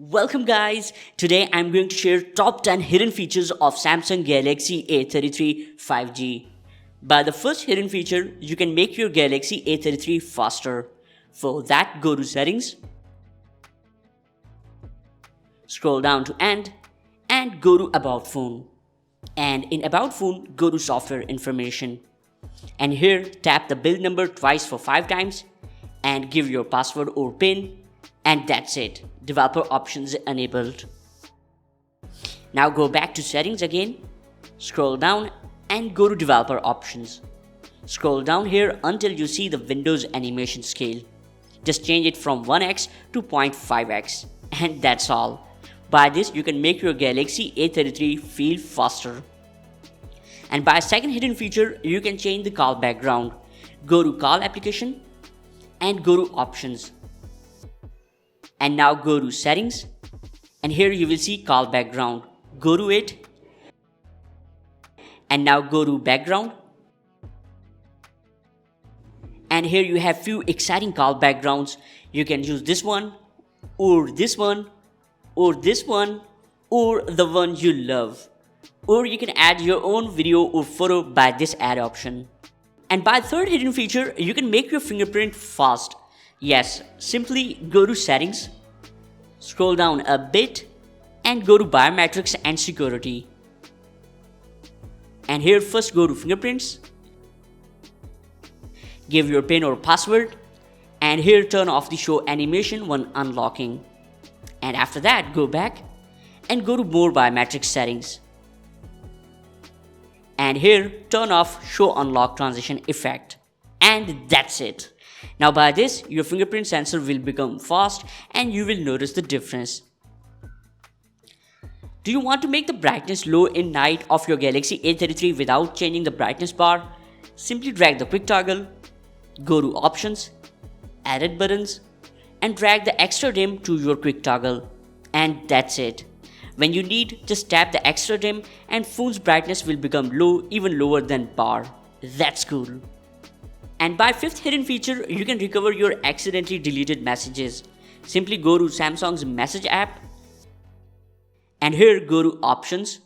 Welcome guys, today I'm going to share top 10 hidden features of Samsung Galaxy A33 5G. By the first hidden feature, you can make your Galaxy A33 faster. For that, go to Settings, scroll down to End, and go to About Phone. And in About Phone, go to Software Information. And here, tap the build number twice for 5 times and give your password or PIN. And that's it, developer options enabled. Now go back to settings again, scroll down and go to developer options. Scroll down here until you see the Windows animation scale. Just change it from 1x to 0.5x and that's all. By this you can make your Galaxy A33 feel faster. And by second hidden feature, you can change the call background. Go to call application and go to options. And now go to settings and here you will see call background. Go to it and now go to background. And here you have few exciting call backgrounds. You can use this one or this one or this one or the one you love. Or you can add your own video or photo by this add option. And by third hidden feature, you can make your fingerprint fast. Yes, simply go to settings, scroll down a bit and go to biometrics and security. And here first go to fingerprints, give your PIN or password and here turn off the show animation when unlocking. And after that go back and go to more biometric settings. And here turn off show unlock transition effect. And that's it. Now by this, your fingerprint sensor will become fast and you will notice the difference. Do you want to make the brightness low in night of your Galaxy A33 without changing the brightness bar? Simply drag the quick toggle, go to options, edit buttons and drag the extra dim to your quick toggle. And that's it. When you need, just tap the extra dim and phone's brightness will become low, even lower than bar. That's cool. And by fifth hidden feature, you can recover your accidentally deleted messages. Simply go to Samsung's message app and here go to options.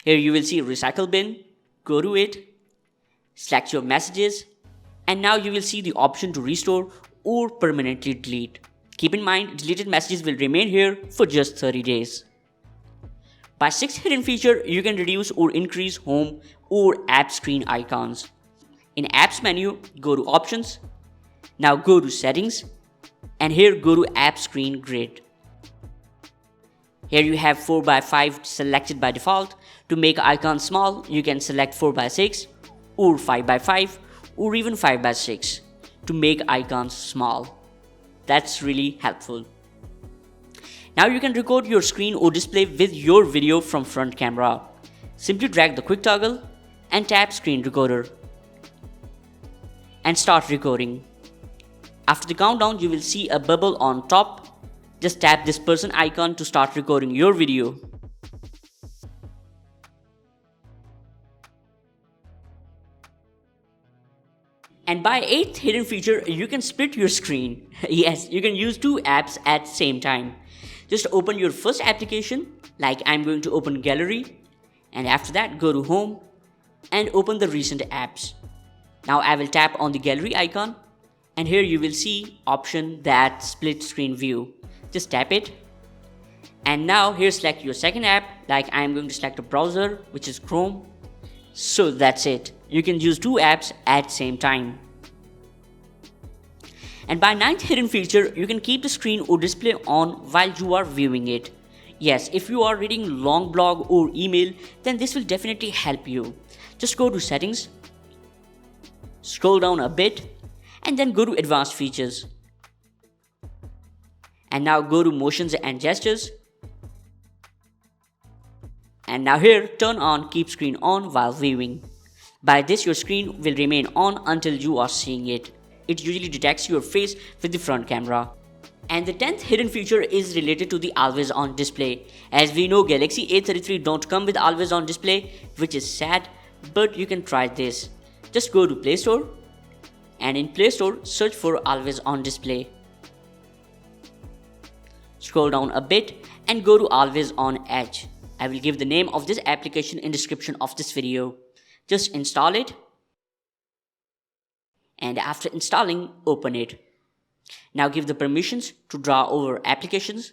Here you will see recycle bin, go to it, select your messages and now you will see the option to restore or permanently delete. Keep in mind, deleted messages will remain here for just 30 days. By sixth hidden feature, you can reduce or increase home or app screen icons. In apps menu, go to options, now go to settings and here go to app screen grid. Here you have 4x5 selected by default. To make icons small, you can select 4x6 or 5x5 or even 5x6 to make icons small. That's really helpful. Now you can record your screen or display with your video from front camera. Simply drag the quick toggle and tap screen recorder and start recording. After the countdown, you will see a bubble on top. Just tap this person icon to start recording your video. And by eighth hidden feature, you can split your screen. Yes, you can use two apps at the same time. Just open your first application, like I'm going to open Gallery, and after that go to Home and open the recent apps. Now I will tap on the gallery icon and here you will see option that split screen view. Just tap it and now here select your second app, like I am going to select a browser which is Chrome. So that's it. You can use two apps at the same time. And by ninth hidden feature, you can keep the screen or display on while you are viewing it. Yes, if you are reading long blog or email, then this will definitely help you. Just go to settings, scroll down a bit and then go to advanced features. And now go to motions and gestures. And now here turn on keep screen on while viewing. By this your screen will remain on until you are seeing it. It usually detects your face with the front camera. And the 10th hidden feature is related to the always on display. As we know, Galaxy A33 don't come with always on display, which is sad, but you can try this. Just go to Play Store and in Play Store search for always on display. Scroll down a bit and go to Always On Edge. I will give the name of this application in description of this video. Just install it, and after installing, open it. Now give the permissions to draw over applications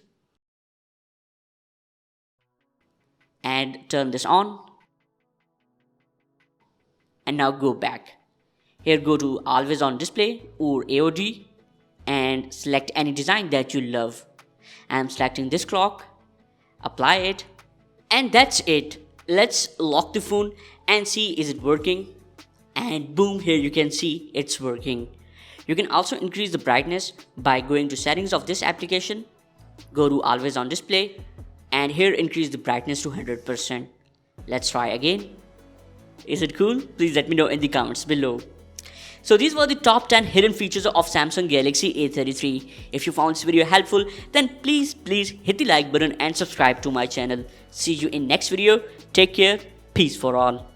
and turn this on. And now go back. Here go to Always On Display or AOD and select any design that you love. I am selecting this clock, apply it, and that's it. Let's lock the phone and see is it working. And boom, here you can see it's working. You can also increase the brightness by going to settings of this application, go to Always On Display, and here increase the brightness to 100%. Let's try again. Is it cool? Please let me know in the comments below. So these were the top 10 hidden features of Samsung Galaxy A33. If you found this video helpful, then please hit the like button and subscribe to my channel. See you in next video. Take care. Peace for all.